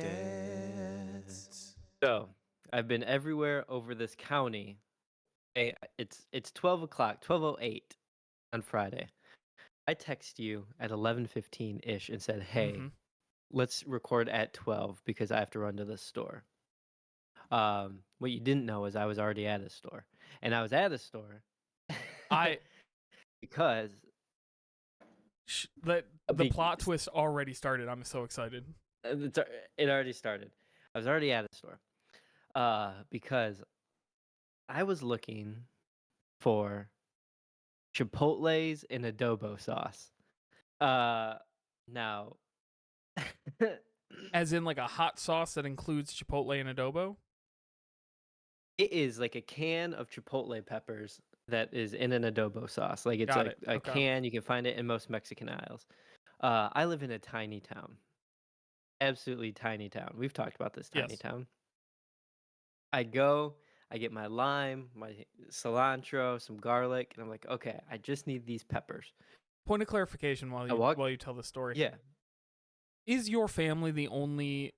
dads. So I've been everywhere over this county. It's 12 o'clock, 12:08 on Friday. I text you at 11:15 ish and said, "Hey, let's record at 12 because I have to run to the store." What you didn't know is I was already at a store, and I was at a store I because the Be- plot twist already started. I'm so excited. it already started. I was already at a store because I was looking for Chipotle's in adobo sauce. Now, As in like a hot sauce that includes chipotle and adobo. it is like a can of Chipotle peppers that is in an adobo sauce. Like it's Got a it. Okay. can. You can find it in most Mexican aisles. I live in a tiny town. Absolutely tiny town. We've talked about this tiny Yes. town. I go, I get my lime, my cilantro, some garlic, and I'm like, okay, I just need these peppers. Point of clarification while you tell the story. Yeah. Is your family the only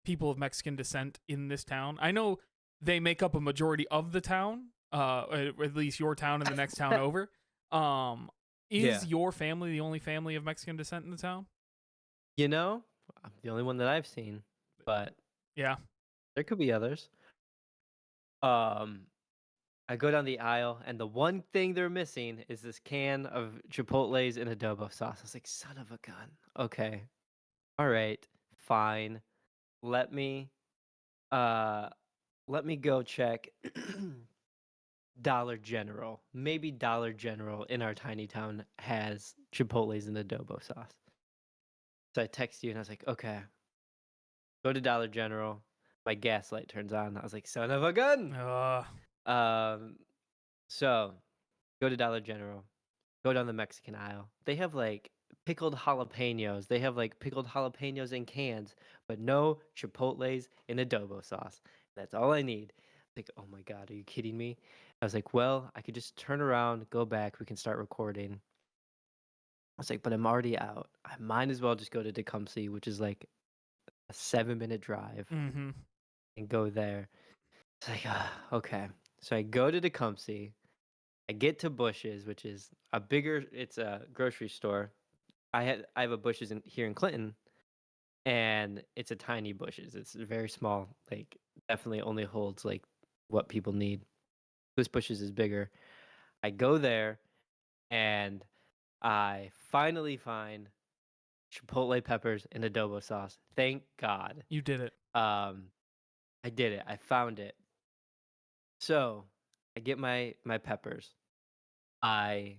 people of Mexican descent in this town? I know they make up a majority of the town, at least your town and the next town over. Is your family the only family of Mexican descent in the town? You know, I'm the only one that I've seen, but yeah, there could be others. I go down the aisle, and the one thing they're missing is this can of Chipotle's in adobo sauce. I was like, son of a gun. Okay. All right. Fine. Let me go check Dollar General. Maybe Dollar General in our tiny town has Chipotle's in adobo sauce. So I text you, and I was like, okay. Go to Dollar General. My gas light turns on. I was like, son of a gun. So go to Dollar General. Go down the Mexican aisle. They have like pickled jalapenos. They have like pickled jalapenos in cans, but no Chipotle's in adobo sauce. That's all I need. Like, oh my God, are you kidding me? I was like, well, I could just turn around, go back. We can start recording. I was like, but I'm already out. I might as well just go to Tecumseh, which is like a 7-minute drive, and go there. It's like, okay. So I go to Tecumseh. I get to Bush's, which is it's a grocery store. I have a Bush's here in Clinton, and it's a tiny Bush's. It's very small, like definitely only holds like what people need. This Bush's is bigger. I go there, and I finally find Chipotle peppers and adobo sauce. Thank God. You did it. I did it. I found it. So I get my peppers. I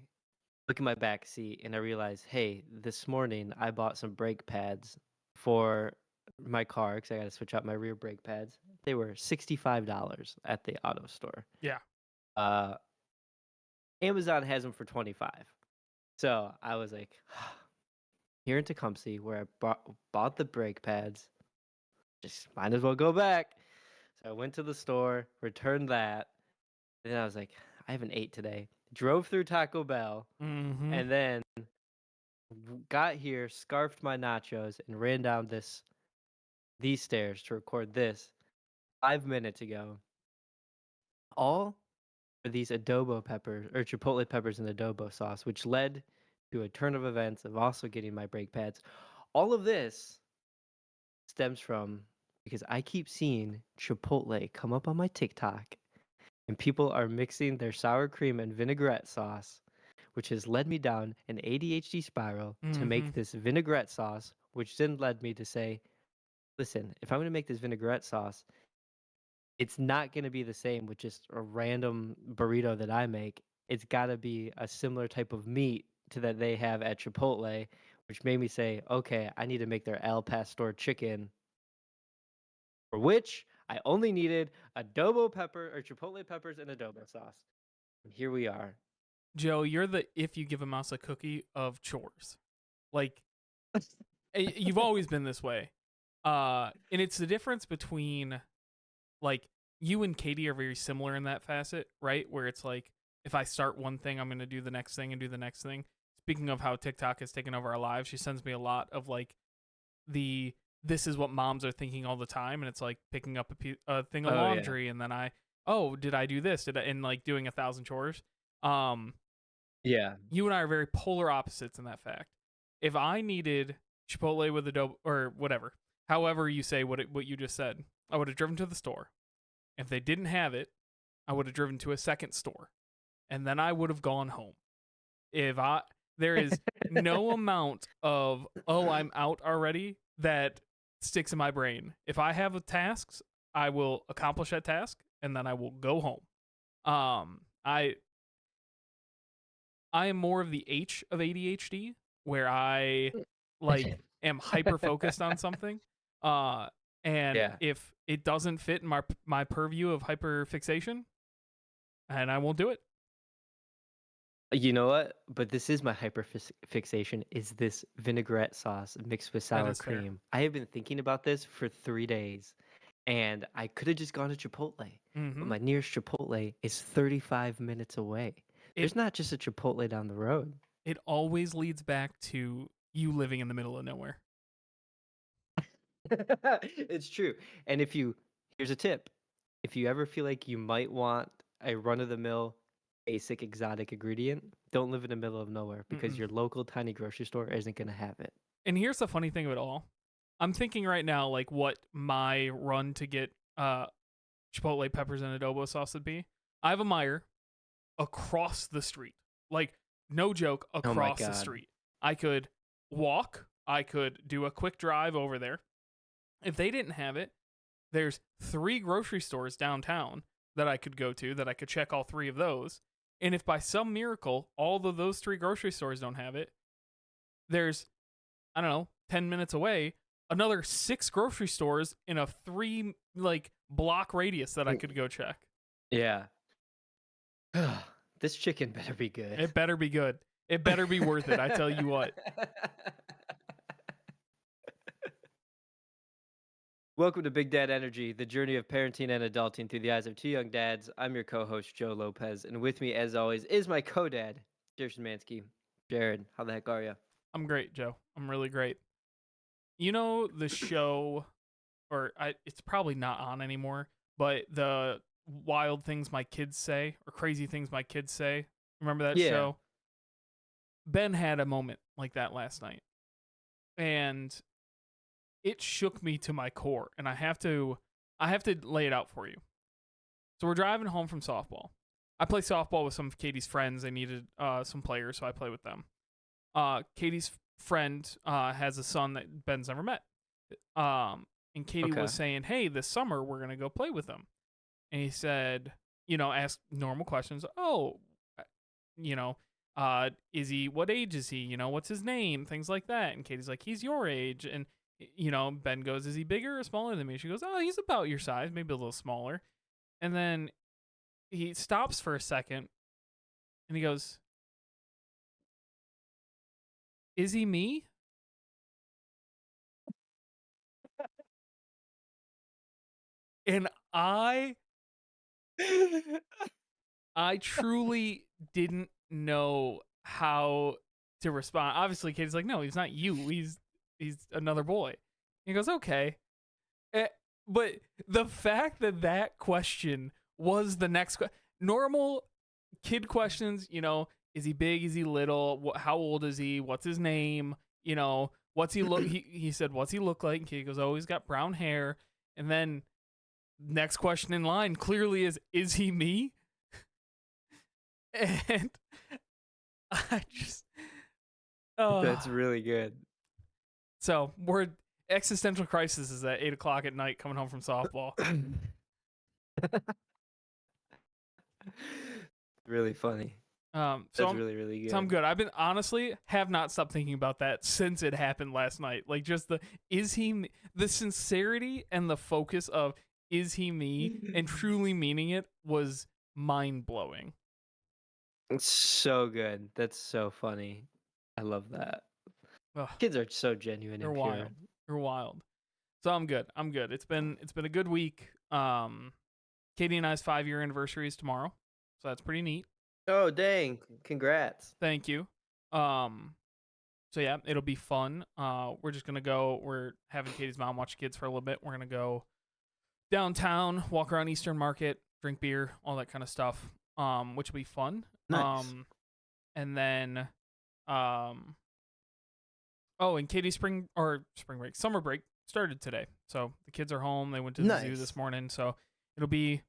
look in my back seat and I realize, hey, this morning I bought some brake pads for my car because I got to switch out my rear brake pads. They were $65 at the auto store. Yeah. Amazon has them for $25. So I was like, here in Tecumseh, where I bought the brake pads, just might as well go back. So I went to the store, returned that, and then I was like, I haven't ate today. Drove through Taco Bell, and then got here, scarfed my nachos, and ran down these stairs to record this 5 minutes ago. All for these adobo peppers, or Chipotle peppers and adobo sauce, which led to a turn of events of also getting my brake pads. All of this stems from because I keep seeing Chipotle come up on my TikTok, and people are mixing their sour cream and vinaigrette sauce, which has led me down an ADHD spiral to make this vinaigrette sauce, which then led me to say, listen, if I'm going to make this vinaigrette sauce, it's not going to be the same with just a random burrito that I make. It's got to be a similar type of meat to that they have at Chipotle, which made me say, okay, I need to make their al pastor chicken, for which I only needed adobo pepper or Chipotle peppers and adobo sauce. And here we are. Joe, you're the if you give a mouse a cookie of chores. Like, you've always been this way. And it's the difference between, like, you and Katie are very similar in that facet, right? Where it's like, if I start one thing, I'm going to do the next thing and do the next thing. Speaking of how TikTok has taken over our lives, she sends me a lot of, like, the this is what moms are thinking all the time, and it's like picking up a thing of Oh yeah. laundry, and then did I do this? And like doing 1,000 chores. Um, Yeah. you and I are very polar opposites in that fact. If I needed Chipotle with adobo or whatever, however you say what you just said, I would have driven to the store. If they didn't have it, I would have driven to a second store, and then I would have gone home. If I There is no amount of I'm out already that sticks in my brain. If I have tasks, I will accomplish that task and then I will go home. I am more of the H of ADHD, where I like am hyper focused on something. Uh and Yeah. if it doesn't fit in my purview of hyper fixation, and I won't do it. You know what? But this is my fixation is this vinaigrette sauce mixed with That sour is fair. cream. I have been thinking about this for 3 days, and I could have just gone to Chipotle, but Mhm. my nearest Chipotle is 35 minutes away. It There's not just a Chipotle down the road. it always leads back to you living in the middle of nowhere. It's true. And here's a tip. If you ever feel like you might want a run-of-the-mill basic exotic ingredient, don't live in the middle of nowhere because Mm-mm. your local tiny grocery store isn't going to have it. And here's the funny thing of it all. I'm thinking right now like what my run to get Chipotle peppers and adobo sauce would be. I have a Meyer across the street. Like no joke, Oh my across the god. street. I could walk, I could do a quick drive over there. If they didn't have it, there's 3 grocery stores downtown that I could go to that I could check all 3 of those. And if by some miracle all of those 3 grocery stores don't have it, there's, I don't know, 10 minutes away, another 6 grocery stores in a 3 like block radius that I could go check. Yeah. This chicken better be good. It better be good. It better be worth it. I tell you what. Welcome to Big Dad Energy, the journey of parenting and adulting through the eyes of 2 young dads. I'm your co-host, Joe Lopez, and with me, as always, is my co-dad, Jared Szymanski. Jared, how the heck are you? I'm great, Joe. I'm really great. You know the show, it's probably not on anymore, but the wild things my kids say or crazy things my kids say. Remember that Yeah. show? Ben had a moment like that last night, and it shook me to my core. And I have to lay it out for you. So we're driving home from softball. I play softball with some of Katie's friends. They needed some players, so I play with them. Katie's friend has a son that Ben's never met. And Katie Okay. was saying, "Hey, this summer we're gonna go play with them." And he said, ask normal questions. Oh, you know, is he? What age is he? What's his name? Things like that. And Katie's like, he's your age. And Ben goes, is he bigger or smaller than me? She goes, oh, he's about your size, maybe a little smaller. And then he stops for a second, and he goes, is he me? And I truly didn't know how to respond. Obviously, Katie's like, no, he's not you. He's another boy. He goes, okay. But the fact that question was the next normal kid questions, is he big? Is he little? How old is he? What's his name? What's he look? He said, what's he look like? And Katie goes, oh, he's got brown hair. And then next question in line clearly is he me? And I just That's really good. so we're existential crisis is at 8:00 at night coming home from softball. Really funny. So That's really, really good. so I'm good. I've been honestly have not stopped thinking about that since it happened last night. Like just the sincerity and the focus of is he me and truly meaning it was mind blowing. It's so good. That's so funny. I love that. Kids are so genuine They're and pure. wild. They're wild. So I'm good. I'm good. It's been a good week. Katie and I's 5-year anniversary is tomorrow, so that's pretty neat. Oh dang! Congrats. Thank you. So yeah, it'll be fun. We're just gonna go. We're having Katie's mom watch kids for a little bit. We're gonna go downtown, walk around Eastern Market, drink beer, all that kind of stuff. Which will be fun. Nice. And then um, oh, and Katie's spring break, summer break started today. So the kids are home. They went to the zoo this Nice. morning. So it'll be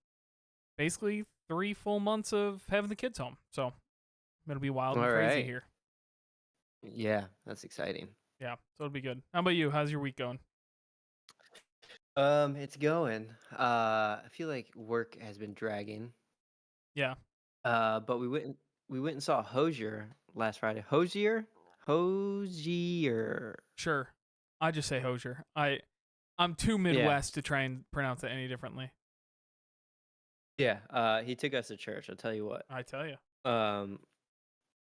basically 3 full months of having the kids home. So it'll be wild and All crazy right. here. Yeah, that's exciting. Yeah, so it'll be good. How about you? How's your week going? It's going. I feel like work has been dragging. Yeah, But we went and saw Hosier last Friday. Hosier. sure. I just say Hosier. I'm too Yeah. Midwest to try and pronounce it any differently. Yeah. He took us to church. I'll tell you what. I tell you. Um,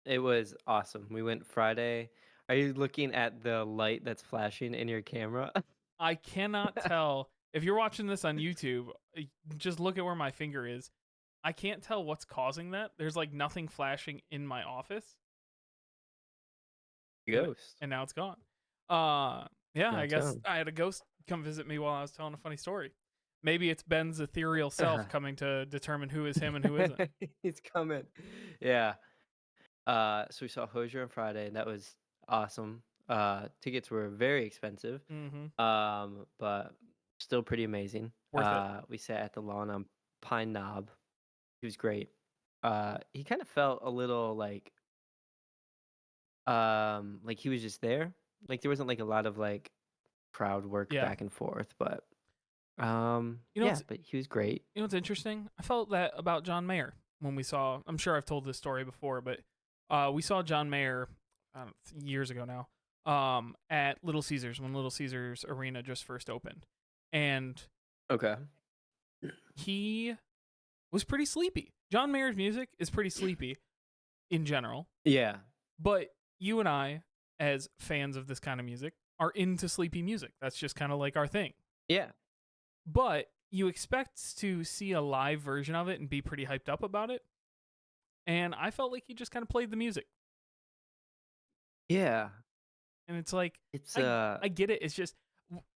it was awesome. We went Friday. Are you looking at the light that's flashing in your camera? I cannot tell if you're watching this on YouTube. Just look at where my finger is. I can't tell what's causing that. There's like nothing flashing in my office, and Ghost. and now it's gone. Uh, yeah, I Not guess telling. I had a ghost come visit me while I was telling a funny story. Maybe it's Ben's ethereal self coming to determine who is him and who isn't. He's coming. Yeah. So we saw Hosier on Friday, and that was awesome. Tickets were very expensive, Mm-hmm. but still pretty amazing. Worth it. We sat at the lawn on Pine Knob. He was great. He kind of felt a little like he was just there. Like there wasn't like a lot of like crowd work Yeah. back and forth, but You know yeah, what's but he was great. you know what's interesting? I felt that about John Mayer when we saw. I'm sure I've told this story before, but we saw John Mayer years ago now. At Little Caesars when Little Caesars Arena just first opened, and Okay. he was pretty sleepy. John Mayer's music is pretty sleepy in general, Yeah. but you and I, as fans of this kind of music, are into sleepy music. That's just kind of like our thing. Yeah. But you expect to see a live version of it and be pretty hyped up about it. And I felt like he just kind of played the music. Yeah. And it's like, It's I get it. It's just,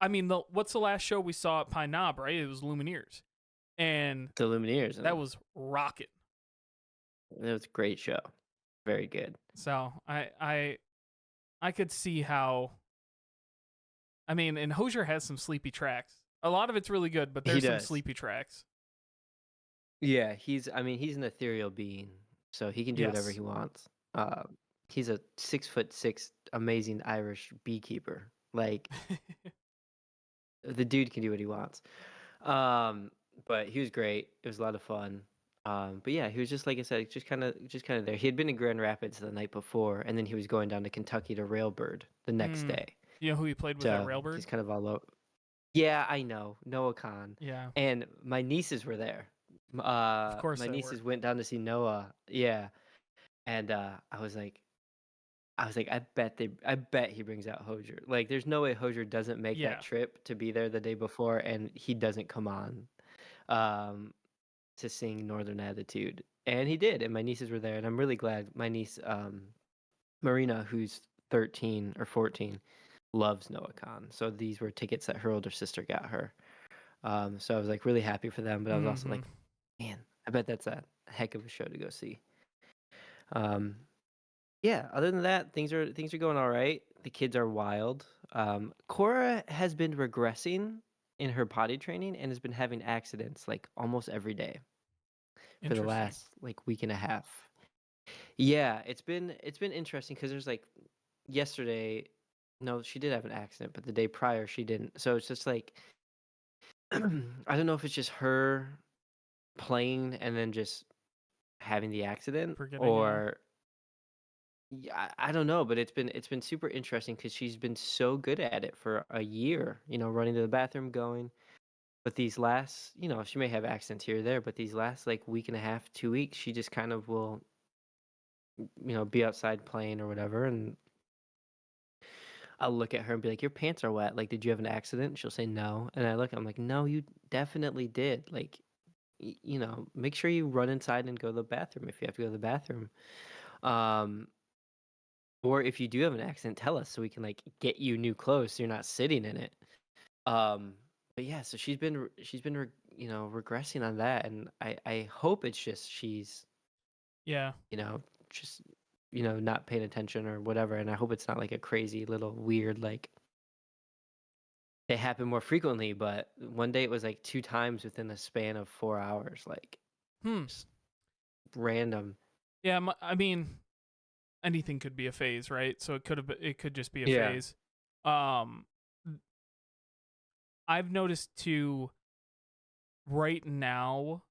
I mean, what's the last show we saw at Pine Knob, right? It was Lumineers. And the Lumineers. that was rocking. It was a great show. Very good. So I could see how. I mean, and Hosier has some sleepy tracks. A lot of it's really good, but He there's some does. sleepy tracks. Yeah, he's an ethereal being, so he can do whatever Yes. he wants. He's a 6'6" amazing Irish beekeeper. Like the dude can do what he wants. But he was great. It was a lot of fun. But yeah, he was just like I said, just kind of there. He had been in Grand Rapids the night before, and then he was going down to Kentucky to Railbird the next Mm. day. You know who he played with at So Railbird? he's kind of all over. Yeah, I know. Noah Khan. Yeah. And my nieces were there. Of course My they were. nieces went down to see Noah. Yeah. And I bet he brings out Hosier. Like there's no way Hosier doesn't make Yeah. that trip to be there the day before and he doesn't come on um to sing Northern Attitude. And he did, and my nieces were there, and I'm really glad my niece Marina, who's 13 or 14, loves Noah Khan. So these were tickets that her older sister got her. So I was like really happy for them, but I was also Mm-hmm. like, man, I bet that's a heck of a show to go see. Um, yeah. Other than that, things are going all right. The kids are wild. Cora has been regressing in her potty training and has been having accidents like almost every day for the Interesting. last like week and a half. Yeah, it's been interesting because there's like yesterday. No, she did have an accident, but the day prior she didn't. So it's just like I don't know if it's just her playing and then just having the accident Forgetting. or yeah, I don't know, but it's been super interesting because she's been so good at it for a year, running to the bathroom, going. But these last, she may have accidents here or there, but these last like week and a half, 2 weeks, she just kind of will, be outside playing or whatever, and I'll look at her and be like, "Your pants are wet. Like, did you have an accident?" And she'll say no, and I look, I'm like, "No, you definitely did. Like, make sure you run inside and go to the bathroom if you have to go to the bathroom." Um, Or if you do have an accident, tell us so we can like get you new clothes so you're not sitting in it. Um, but yeah, so regressing on that, and I hope it's just she's Yeah. you know just not paying attention or whatever, and I hope it's not like a crazy little weird like they happen more frequently. But one day it was like 2 times within the span of 4 hours, like Hmm. just random. Yeah. I mean, anything could be a phase, right? So it could just be a Yeah. phase. Um, I've noticed too right now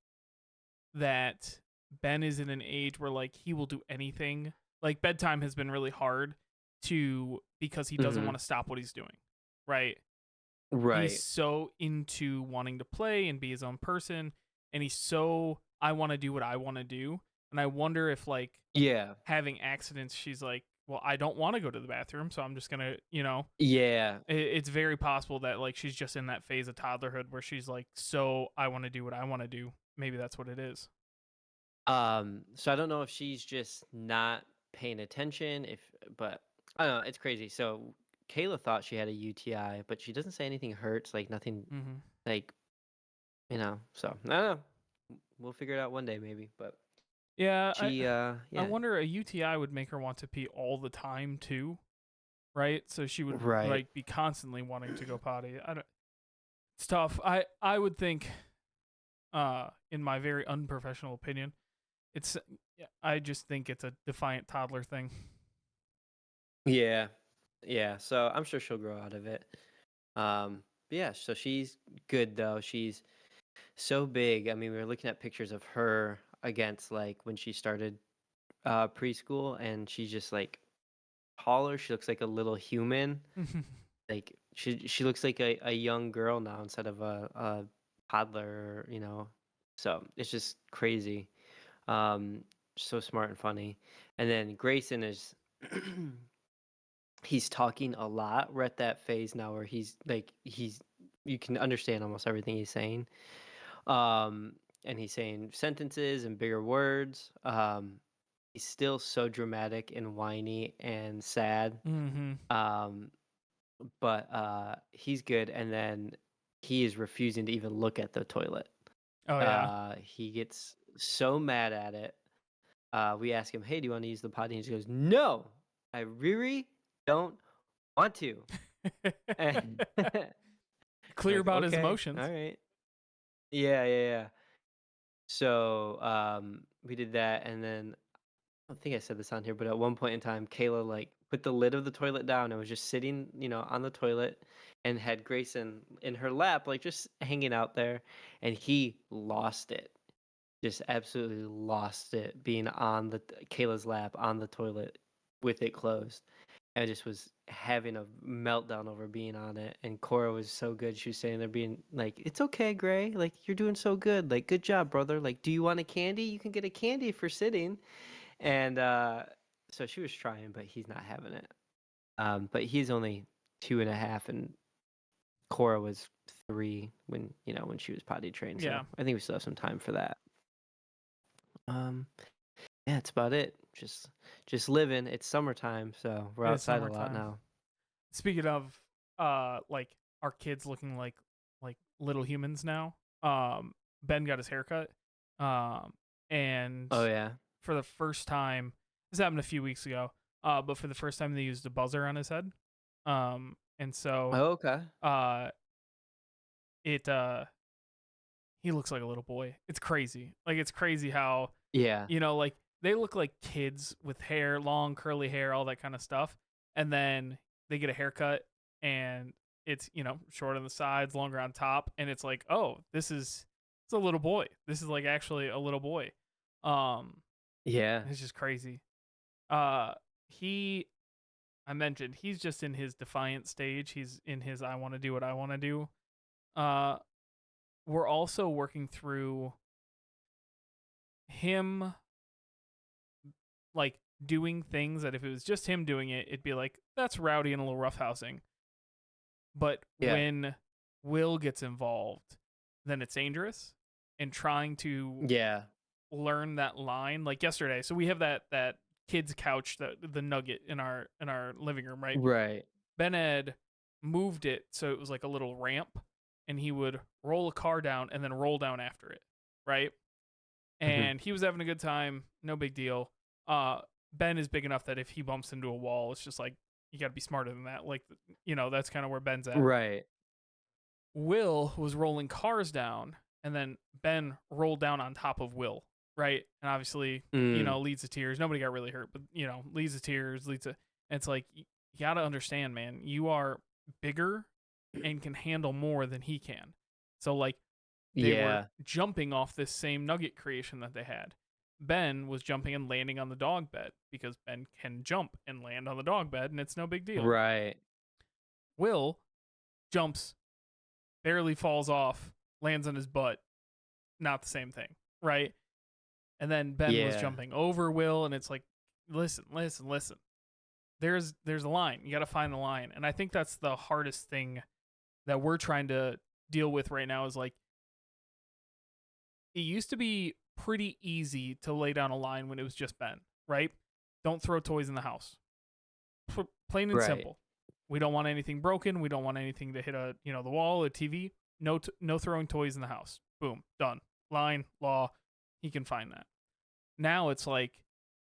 that Ben is in an age where like he will do anything. Like bedtime has been really hard because he doesn't Hmm. want to stop what he's doing. Right? He's Right. so into wanting to play and be his own person, and he's so I want to do what I want to do. And I wonder if like Yeah. having accidents she's like, well, I don't want to go to the bathroom, so I'm just going to, Yeah. it's very possible that like she's just in that phase of toddlerhood where she's like, so I want to do what I want to do. Maybe that's what it is. So I don't know if she's just not paying attention, but I don't know, it's crazy. So Kayla thought she had a UTI, but she doesn't say anything hurts, like nothing, Mm-hmm. like, so I don't know. We'll figure it out one day maybe, but Yeah, I yeah, wonder a UTI would make her want to pee all the time too, right? So she would right. like be constantly wanting to go potty. I don't. It's tough. I would think, in my very unprofessional opinion, it's. I just think it's a defiant toddler thing. Yeah. Yeah, so I'm sure she'll grow out of it. But yeah, so she's good though. She's so big. I mean, we were looking at pictures of her against like when she started preschool, and she's just like taller. She looks like a little human. Like she looks like a young girl now instead of a toddler. So it's just crazy. Um, so smart and funny. And then Grayson is he's talking a lot. We're at that phase now where he's you can understand almost everything he's saying. Um, and he's saying sentences and bigger words. He's still so dramatic and whiny and sad. Mm-hmm. Um, but he's good. And then he is refusing to even look at the toilet. Oh yeah. He gets so mad at it. We ask him, "Hey, do you want to use the potty?" And he goes, "No, I really don't want to." And Clear like, about his okay, all emotions. right, yeah, yeah, yeah. So we did that, and then I don't think I said this on here, but at one point in time, Kayla like put the lid of the toilet down and was just sitting, on the toilet, and had Grayson in her lap, like just hanging out there, and he lost it, just absolutely lost it, being on the Kayla's lap on the toilet with it closed. I just was having a meltdown over being on it. And Cora was so good. She was saying there being like, "It's okay, Gray. Like you're doing so good. Like good job, brother. Like, do you want a candy? You can get a candy for sitting." And so she was trying, but he's not having it. But he's only 2.5, and Cora was 3 when she was potty trained. So Yeah, I think we still have some time for that. Um, yeah, that's about it. Just living. It's summertime, so we're it is outside a lot summertime. now. Speaking of like our kids looking like little humans now. Ben got his haircut. And Oh yeah. for the first time, this happened a few weeks ago. But for the first time they used a buzzer on his head. And so Oh, okay. uh it he looks like a little boy. It's crazy. Like it's crazy how, Yeah. like they look like kids with hair, long curly hair, all that kind of stuff. And then they get a haircut and it's, short on the sides, longer on top, and it's like, "Oh, it's a little boy. This is like actually a little boy." Um Yeah. it's just crazy. Uh he I mentioned he's just in his defiant stage. He's in his I want to do what I want to do. Uh we're also working through him like doing things that if it was just him doing it, it'd be like that's rowdy and a little roughhousing. But Yeah. when Will gets involved, then it's dangerous. And trying to Yeah. learn that line, like yesterday, so we have that kid's couch, the nugget in our living room, right? Right. Ben had moved it so it was like a little ramp, and he would roll a car down and then roll down after it, right? Mhm. And he was having a good time, no big deal. Ben is big enough that if he bumps into a wall, it's just like you got to be smarter than that. Like, that's kind of where Ben's at. Right. Will was rolling cars down, and then Ben rolled down on top of Will, right? And obviously, Mm. leads to tears. Nobody got really hurt, but leads to tears, leads to. And it's like you gotta understand, man. You are bigger and can handle more than he can. So like they were Yeah. jumping off this same nugget creation that they had. Ben was jumping and landing on the dog bed because Ben can jump and land on the dog bed, and it's no big deal. Right. Will jumps, barely falls off, lands on his butt. Not the same thing, right? And then Ben was Yeah. jumping over Will, and it's like, listen. There's a line. You got to find the line, and I think that's the hardest thing that we're trying to deal with right now. Is like, it used to be pretty easy to lay down a line when it was just Ben, right? Don't throw toys in the house. Plain and Right. simple. We don't want anything broken. We don't want anything to hit the wall, a TV. No throwing toys in the house. Boom, done. Line, law. He can find that. Now it's like,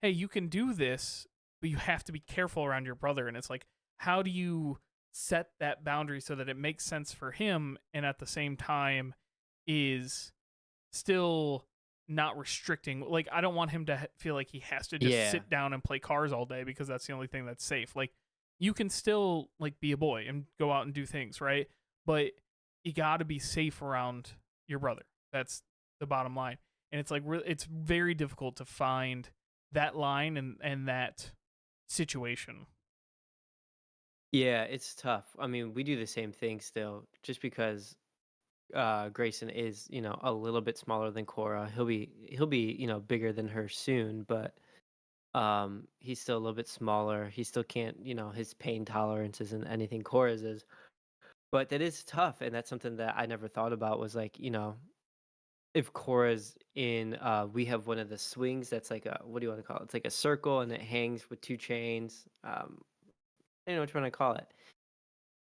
hey, you can do this, but you have to be careful around your brother. And it's like, how do you set that boundary so that it makes sense for him and at the same time is still not restricting? Like, I don't want him to feel like he has to just Yeah. sit down and play cars all day because that's the only thing that's safe. Like, you can still like be a boy and go out and do things, right? But you got to be safe around your brother. That's the bottom line. And it's like it's very difficult to find that line and that situation. Yeah, it's tough. I mean, we do the same thing still, just because Grayson is, a little bit smaller than Cora. He'll be, bigger than her soon, but he's still a little bit smaller. He still can't, his pain tolerance isn't anything Cora's is. But that is tough, and that's something that I never thought about was like, if Cora's in we have one of the swings that's like a, what do you want to call it? It's like a circle and it hangs with two chains. I don't know what you want to call it.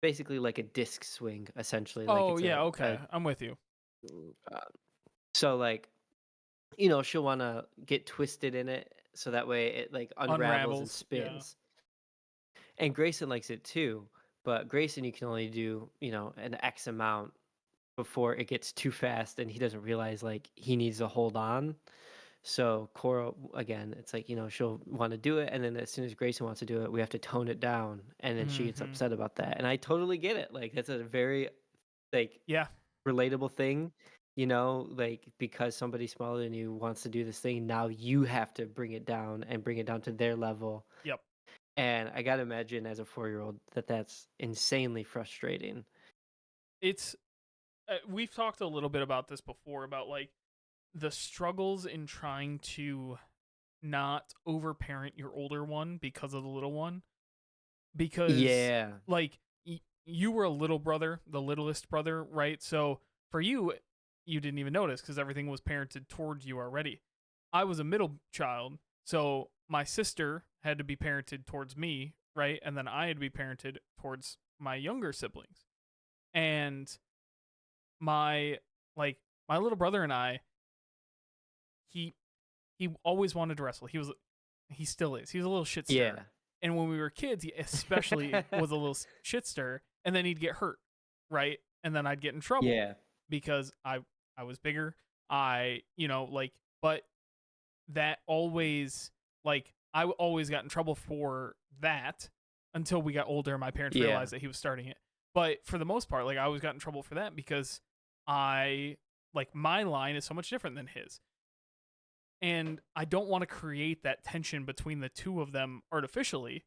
Basically like a disc swing, essentially. Like Oh it's yeah, a okay, I'm with you. uh, so like she'll want to get twisted in it so that way it like unravels and Unravels, yeah. spins. And Grayson likes it too, but Grayson you can only do an X amount before it gets too fast and he doesn't realize like he needs to hold on. So Cora, again, it's like she'll want to do it, and then as soon as Grayson wants to do it, we have to tone it down, and then she gets Mm-hmm. upset about that. And I totally get it. Like that's a very like Yeah. relatable thing, like because somebody smaller than you wants to do this thing, now you have to bring it down and bring it down to their level. Yep. And I gotta imagine as a 4-year-old that that's insanely frustrating. It's we've talked a little bit about this before about like the struggles in trying to not overparent your older one because of the little one, because Yeah, like you were a little brother, the littlest brother, right? So for you, you didn't even notice because everything was parented towards you already. I was a middle child, so my sister had to be parented towards me, right? And then I had to be parented towards my younger siblings. And my my little brother and I, he he always wanted to wrestle. He still is. He was a little shit yeah, stir. And when we were kids, he especially was a little shit stir, and then he'd get hurt, right? And then I'd get in trouble yeah, because I was bigger. But that always I always got in trouble for that until we got older and my parents yeah, realized that he was starting it. But for the most part, I always got in trouble for that because I my line is so much different than his. And I don't want to create that tension between the two of them artificially,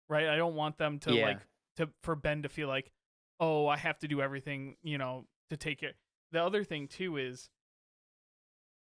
right? I don't want them to yeah, for Ben to feel like, oh, I have to do everything, to take it. The other thing too is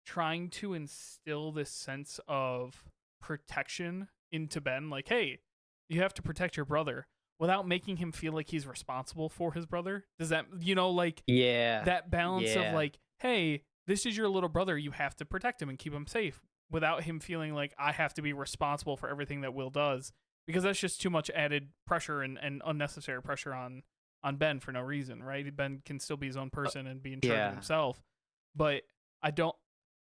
trying to instill this sense of protection into Ben, like, hey, you have to protect your brother without making him feel like he's responsible for his brother. Does that, yeah, that balance of yeah. like, hey, this is your little brother, you have to protect him and keep him safe. without him feeling like I have to be responsible for everything that Will does, because that's just too much added pressure and unnecessary pressure on Ben for no reason, right? Ben can still be his own person and be in charge of Yeah. himself, but I don't.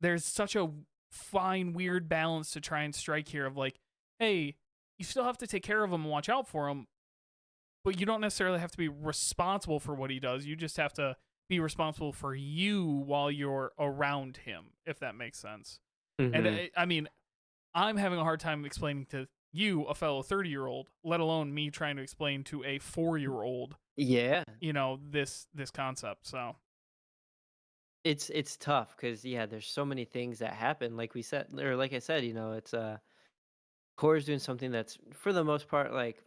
There's such a fine, weird balance to try and strike here of like, hey, you still have to take care of him and watch out for him, but you don't necessarily have to be responsible for what he does. You just have to be responsible for you while you're around him, if that makes sense. And Hmm. I mean, I'm having a hard time explaining to you, a fellow 30-year-old, let alone me trying to explain to a 4-year-old, Yeah. this concept. So, It's tough because yeah, there's so many things that happen. Like we said, or like I said, it's Cora's doing something that's for the most part like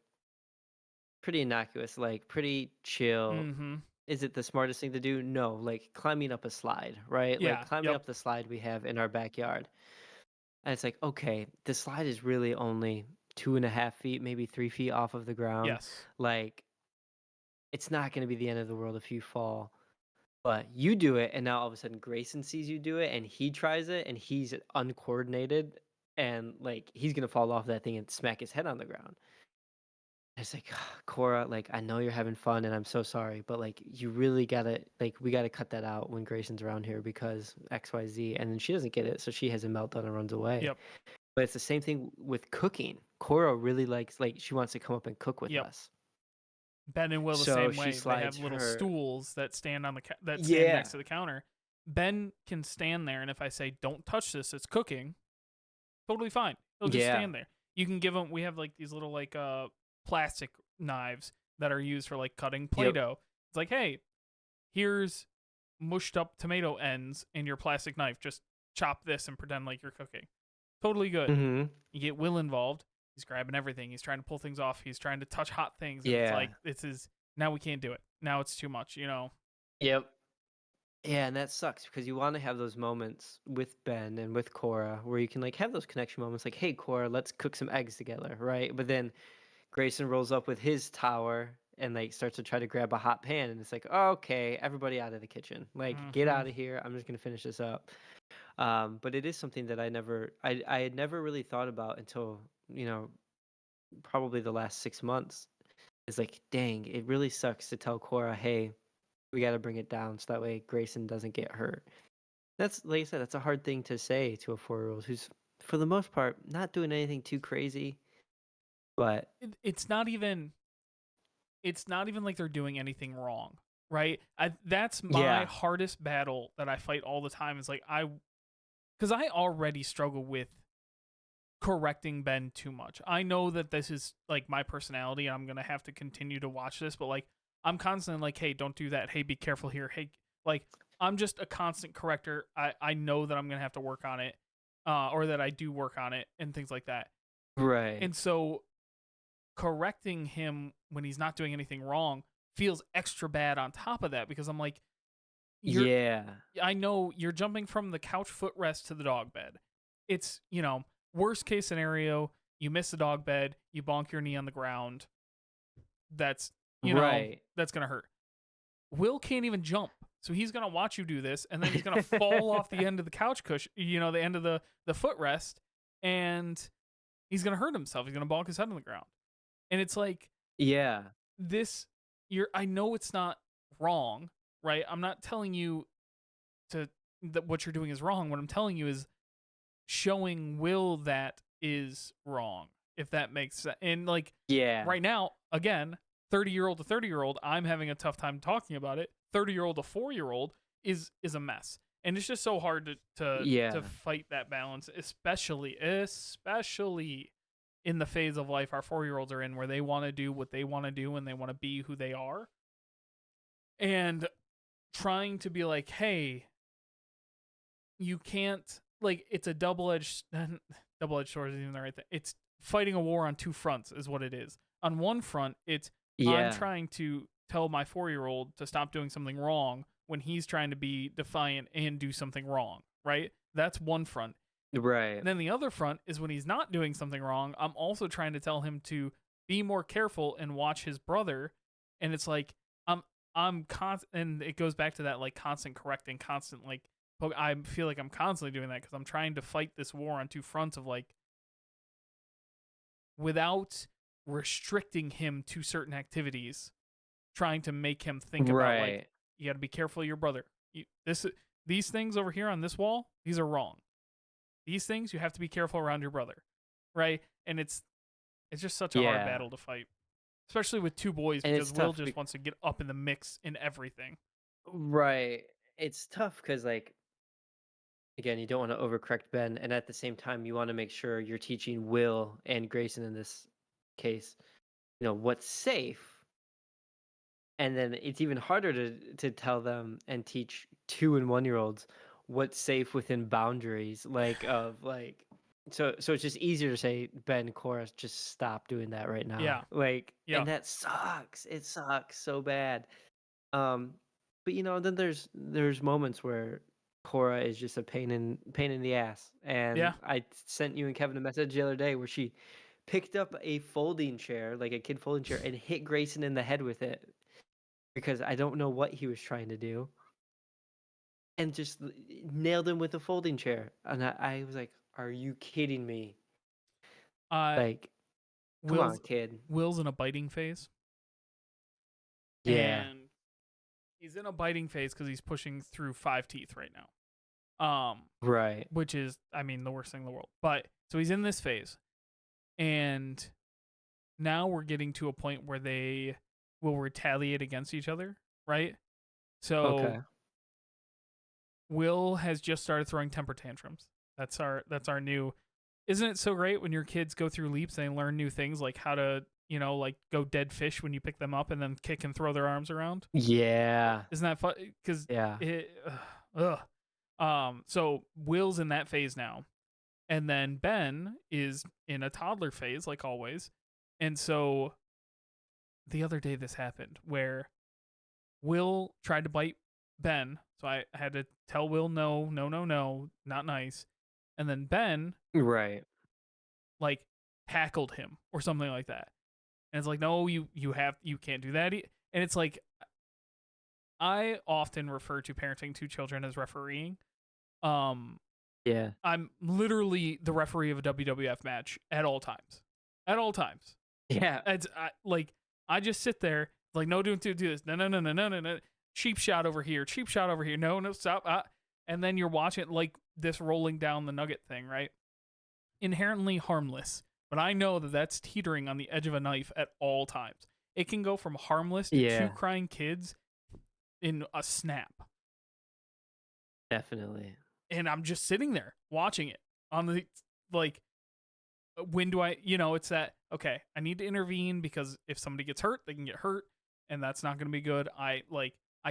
pretty innocuous, like pretty chill. mhm. Is it the smartest thing to do? No, like climbing up a slide, right? Like Yeah, climbing yep. up the slide we have in our backyard. And it's like, okay, the slide is really only 2.5 feet, maybe 3 feet off of the ground. Yes. Like, it's not going to be the end of the world if you fall. But you do it, and now all of a sudden Grayson sees you do it, and he tries it, and he's uncoordinated, and like he's gonna fall off that thing and smack his head on the ground. It's like, Cora, like I know you're having fun, and I'm so sorry, but like you really gotta, like we gotta cut that out when Grayson's around here because X, Y, Z, and then she doesn't get it, so she has a meltdown and runs away. Yep. But it's the same thing with cooking. Cora really likes, like she wants to come up and cook with Yep. us, Ben and Will the so same she way. They have slides little her. stools that stand on that stand Yeah, next to the counter. Ben can stand there, and if I say don't touch this, it's cooking. Totally fine. He'll just yeah, stand there. You can give him. We have like these little like plastic knives that are used for like cutting yep, Play-Doh. It's like, hey, here's mushed up tomato ends in your plastic knife. Just chop this and pretend like you're cooking. Totally good. mm-hmm, You get Will involved. He's grabbing everything. He's trying to pull things off. He's trying to touch hot things, and it's yeah, like this is now we can't do it. Now it's too much. yep. Yeah, and that sucks because you want to have those moments with Ben and with Cora where you can like have those connection moments like, "Hey Cora, let's cook some eggs together," right? But then Grayson rolls up with his tower and like starts to try to grab a hot pan and it's like, "Okay, everybody out of the kitchen. Like, get Mm-hmm. out of here. I'm just going to finish this up." But it is something that I had never really thought about until, probably the last 6 months. It's like, "Dang, it really sucks to tell Cora, "Hey, we got to bring it down so that way Grayson doesn't get hurt." That's like I said, that's a hard thing to say to a 4-year-old who's, for the most part, not doing anything too crazy. But It's not even. It's not even like they're doing anything wrong, right? That's my yeah, hardest battle that I fight all the time. Is like because I already struggle with correcting Ben too much. I know that this is like my personality and I'm going to have to continue to watch this, but like I'm constantly like, "Hey, don't do that. Hey, be careful here. Hey," like I'm just a constant corrector. I know that I'm going to have to work on it, or that I do work on it and things like that. right. And so correcting him when he's not doing anything wrong feels extra bad on top of that, because I'm like, you're Yeah. I know you're jumping from the couch footrest to the dog bed. It's, worst case scenario, you miss the dog bed, you bonk your knee on the ground. That's, Right. that's going to hurt. Will can't even jump. So he's going to watch you do this, and then he's going to fall off the end of the couch cushion, the end of the footrest, and he's going to hurt himself. He's going to bonk his head on the ground. And it's like, Yeah. this, I know it's not wrong, right? I'm not telling you that what you're doing is wrong. What I'm telling you is showing Will that is wrong, if that makes sense. And like Yeah. right now, again, 30-year-old to 30-year-old, I'm having a tough time talking about it. 30-year-old to 4-year-old is a mess. And it's just so hard to Yeah. fight that balance, especially in the phase of life our 4-year-olds are in, where they want to do what they want to do and they want to be who they are. And trying to be like, "Hey, you can't," like, it's a double-edged sword isn't even the right thing. It's fighting a war on two fronts is what it is. On one front, it's I'm Yeah. trying to tell my 4-year-old to stop doing something wrong when he's trying to be defiant and do something wrong, right? That's one front. Right. And then the other front is when he's not doing something wrong, I'm also trying to tell him to be more careful and watch his brother. And it's like I'm and it goes back to that like constant correcting, constant like I feel like I'm constantly doing that because I'm trying to fight this war on two fronts of like without restricting him to certain activities, trying to make him think about like Right. you got to be careful of your brother. These things over here on this wall, these are wrong. These things you have to be careful around your brother, right? And it's just such a hard Yeah. battle to fight, especially with two boys And because it's Will tough. just wants to get up in the mix in everything. Right. It's tough because, like, again, you don't want to overcorrect Ben, and at the same time, you want to make sure you're teaching Will and Grayson in this case, what's safe. And then it's even harder to tell them and teach 2 and 1 year olds what's safe within boundaries, like of like. So it's just easier to say, Ben, Cora, just stop doing that right now. Yeah, Like, yeah, and that sucks. It sucks so bad. Um, but then there's moments where Cora is just a pain in the ass. And yeah. I sent you and Kevin a message the other day where she picked up a folding chair, like a kid folding chair, and hit Grayson in the head with it because I don't know what he was trying to do, and just nailed him with a folding chair. And I was like, "Are you kidding me? Uh, Like, come on, Will's kid." Will's in a biting phase, Yeah. and he's in a biting phase because he's pushing through 5 teeth right now. Right. Which is, I mean, the worst thing in the world. But so he's in this phase, and now we're getting to a point where they will retaliate against each other, right? So Okay. Will has just started throwing temper tantrums. That's our new. Isn't it so great when your kids go through leaps and they learn new things like how to, like go dead fish when you pick them up and then kick and throw their arms around? Yeah. Isn't that fun? Because Yeah. it, ugh. So Will's in that phase now, and then Ben is in a toddler phase, like always. And so the other day, this happened where Will tried to bite Ben. So I had to tell Will, no, no, no, no, not nice. And then Ben, Right. like, tackled him or something like that. And it's like, no, you can't do that. And it's like, I often refer to parenting two children as refereeing. Um, Yeah. I'm literally the referee of a WWF match at all times. At all times. Yeah. I just sit there like no do this. No, no, no, no, no, no, no. Cheap shot over here. Cheap shot over here. No, no, stop. And then you're watching like this rolling down the nugget thing, right? Inherently harmless, but I know that that's teetering on the edge of a knife at all times. It can go from harmless to two Yeah. crying kids in a snap. Definitely. And I'm just sitting there watching it on the like when do I, it's that, okay, I need to intervene because if somebody gets hurt, they can get hurt and that's not going to be good. I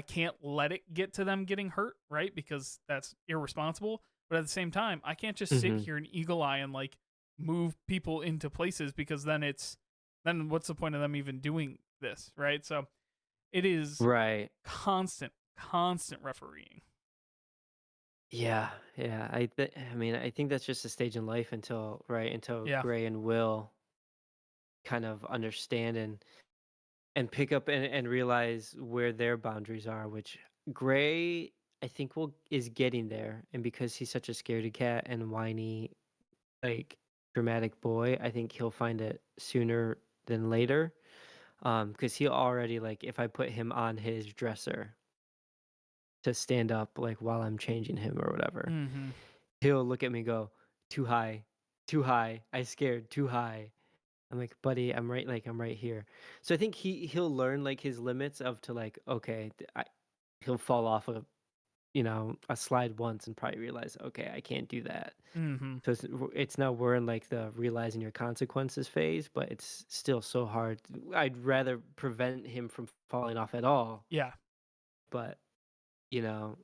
can't let it get to them getting hurt, right? Because that's irresponsible. But at the same time, I can't just sit Hmm. here and eagle eye and like move people into places because then what's the point of them even doing this, right? So it is Right. constant refereeing. Yeah. Yeah. I mean, I think that's just a stage in life until Yeah. Gray and Will kind of understand and pick up and realize where their boundaries are, which Gray I think is getting there. And because he's such a scaredy cat and whiny, like, dramatic boy, I think he'll find it sooner than later. Because he already, like, if I put him on his dresser to stand up, like, while I'm changing him or whatever, Mhm. he'll look at me and go, "Too high, too high. I scared, too high." I'm like, "Buddy, I'm right here." So I think he'll learn, like, his limits of to, like, okay, he'll fall off a slide once and probably realize, okay, I can't do that. Mhm. So it's now we're in, like, the realizing your consequences phase, but it's still so hard. I'd rather prevent him from falling off at all, Yeah. but you know,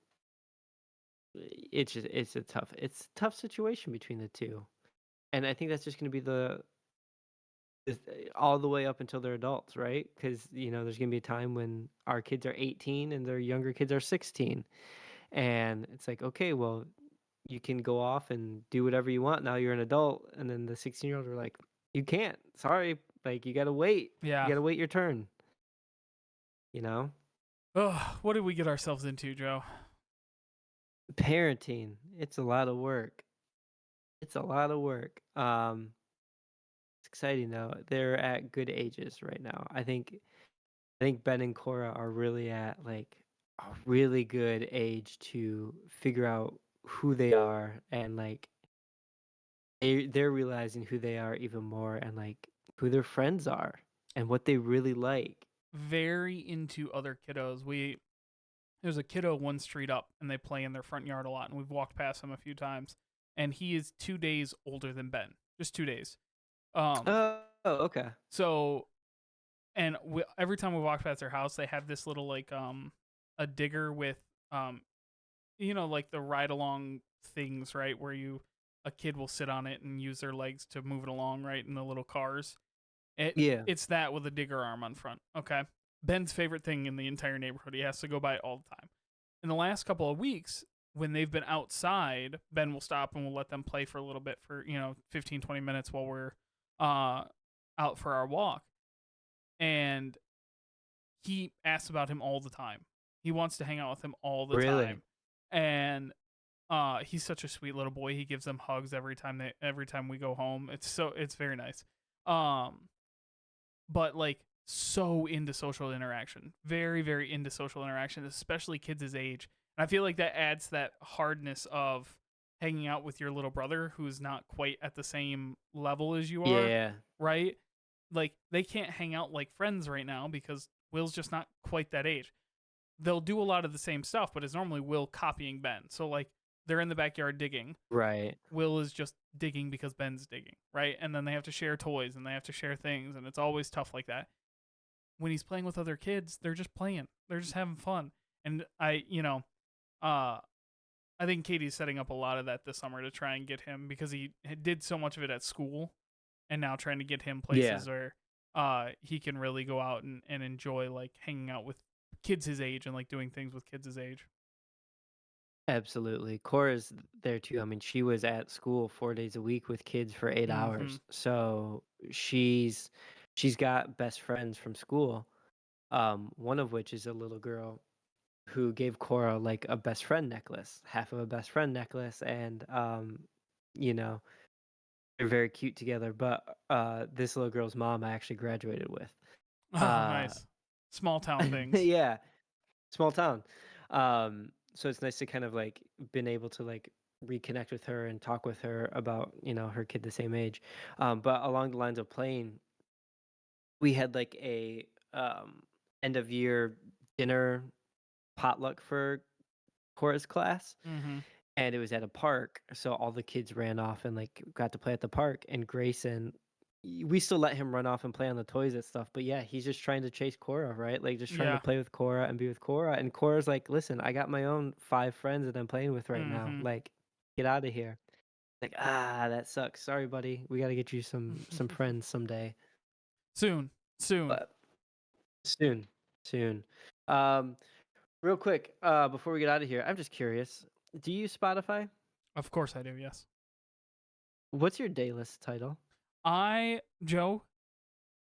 it's a tough situation between the two, and I think that's just going to be all the way up until they're adults, right? Because there's going to be a time when our kids are 18 and their younger kids are 16, and it's like, okay, well, you can go off and do whatever you want. Now you're an adult, and then the 16-year-old are like, you can't. Sorry, like, you gotta wait. You Yeah. gotta wait your turn. You know? Oh, what did we get ourselves into, Joe? parenting, it's a lot of work. It's a lot of work. It's exciting though. They're at good ages right now. I think Ben and Cora are really at like a really good age to figure out who they are, and like they're realizing who they are even more, and like who their friends are and what they really like. Very into other kiddos. There's a kiddo one street up, and they play in their front yard a lot, and we've walked past him a few times. And he is 2 days older than Ben, just 2 days. Um, Oh, okay. so and every time we walk past their house, they have this little like a digger with um like the ride along things, right, where you a kid will sit on it and use their legs to move it along, right, in the little cars. Yeah. It's that with a digger arm on front. Okay. Ben's favorite thing in the entire neighborhood. He has to go by it all the time. In the last couple of weeks, when they've been outside, Ben will stop and we'll let them play for a little bit for, 15, 20 minutes while we're uh out for our walk. And he asks about him all the time. He wants to hang out with him all the Really? time. And he's such a sweet little boy. He gives them hugs every time we go home. It's very nice. Um but like so into social interaction, very very into social interaction, especially kids his age. And I feel like that adds that hardness of hanging out with your little brother who's not quite at the same level as you are, Yeah. right? Like they can't hang out like friends right now because Will's just not quite that age. They'll do a lot of the same stuff, but it's normally Will copying Ben. So like they're in the backyard digging, Right. Will is just digging because Ben's digging, right? And then they have to share toys and they have to share things, and it's always tough like that. When he's playing with other kids, they're just playing, they're just having fun. And uh, I think Katie's setting up a lot of that this summer to try and get him, because he did so much of it at school, and now trying to get him Yeah. places where he can really go out and enjoy like hanging out with kids his age and like doing things with kids his age. Absolutely. Cora's there too. I mean, she was at school 4 days a week with kids for 8 Mm-hmm. hours. So she's got best friends from school. One of which is a little girl who gave Cora like a best friend necklace, half of a best friend necklace, and you know, they're very cute together. But this little girl's mom I actually graduated with. Oh, Uh nice. Small town things. yeah, small town. So it's nice to kind of like been able to like reconnect with her and talk with her about, her kid the same age. But along the lines of playing, we had like a end of year dinner potluck for chorus class, Mm-hmm. and it was at a park, so all the kids ran off and like got to play at the park. And Grayson, we still let him run off and play on the toys and stuff, but yeah, he's just trying to chase Cora, right? Like just trying to Yeah. play with Cora and be with Cora. And Cora's like, listen, I got my own 5 friends that I'm playing with right now, Mm-hmm. like get out of here. Like, that sucks, sorry buddy, we got to get you some friends someday. Soon. Soon. But soon, soon. um Real quick, before we get out of here, I'm just curious, do you use Spotify? Of course I do, yes. What's your day list title? Joe,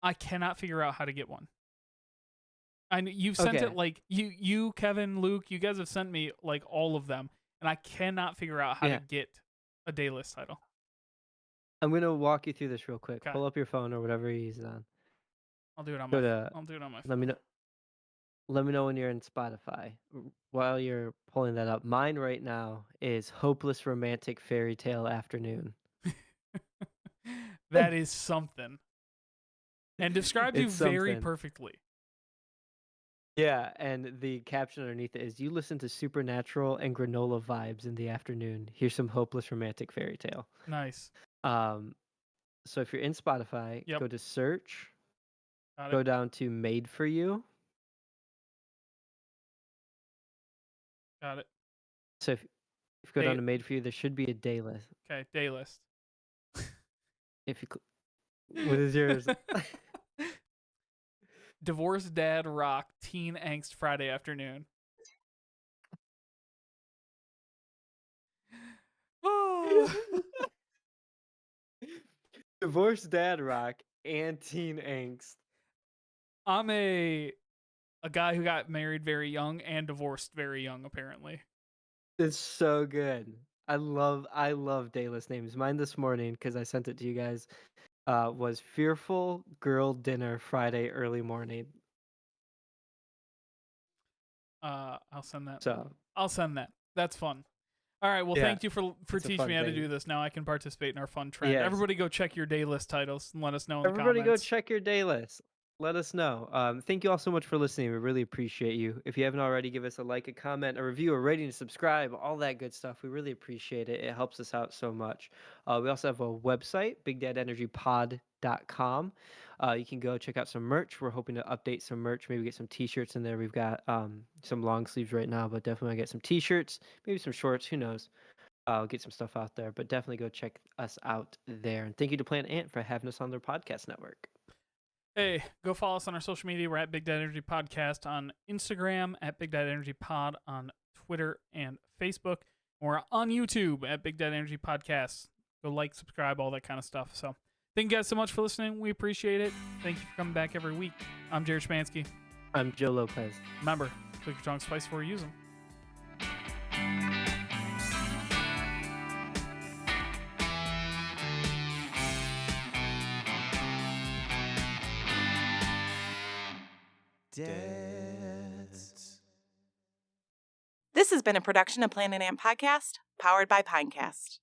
I cannot figure out how to get one. You've sent it Okay. like Kevin, Luke, you guys have sent me like all of them, and I cannot figure out how to Yeah. get a day list title. I'm gonna walk you through this real quick. Okay. Pull up your phone or whatever you're using on. I'll do it on Go to my let me phone. know let me know when you're in Spotify. While you're pulling that up, mine right now is Hopeless Romantic Fairy Tale Afternoon. That is something. And describes you It's very something. perfectly. Yeah, and the caption underneath it is, you listen to supernatural and granola vibes in the afternoon. Here's some hopeless romantic fairy tale. Nice. Um, so if you're in Spotify, Yep. go to search, Got it. go down to made for you. Got it. So if you go down Day to made for you, there should be a day list. Okay, day list. If you what is yours? Divorced dad rock teen angst Friday afternoon. Oh. Divorced dad rock and teen angst. I'm a guy who got married very young and divorced very young, apparently. It's so good. I love dayless names. Mine this morning, because I sent it to you guys, was Fearful Girl Dinner Friday early morning. I'll send that. So I'll send that. That's fun. All right. Well, yeah, thank you for it's a teaching me fun how to do thing. this. Now I can participate in our fun trend. Yes. Everybody, go check your day list titles and let us know in the Everybody go comments. check your day list. Let us know. Thank you all so much for listening. We really appreciate you. If you haven't already, give us a like, a comment, a review, a rating, subscribe, all that good stuff. We really appreciate it. It helps us out so much. We also have a website, bigdadenergypod.com. You can go check out some merch. We're hoping to update some merch, maybe get some t-shirts in there. We've got some long sleeves right now, but definitely want to get some t-shirts, maybe some shorts, who knows. I'll get some stuff out there, but definitely go check us out there. And thank you to Planet Ant for having us on their podcast network. Hey, go follow us on our social media. We're at Big Dad Energy Podcast on Instagram, at Big Dad Energy Pod on Twitter and Facebook. We're on YouTube at Big Dad Energy Podcast. Go like, subscribe, all that kind of stuff. So thank you guys so much for listening. We appreciate it. Thank you for coming back every week. I'm Jared Schmansky. I'm Joe Lopez. Remember, click your tongues twice before you use them. This has been a production of Planet Ant Podcast, powered by Pinecast.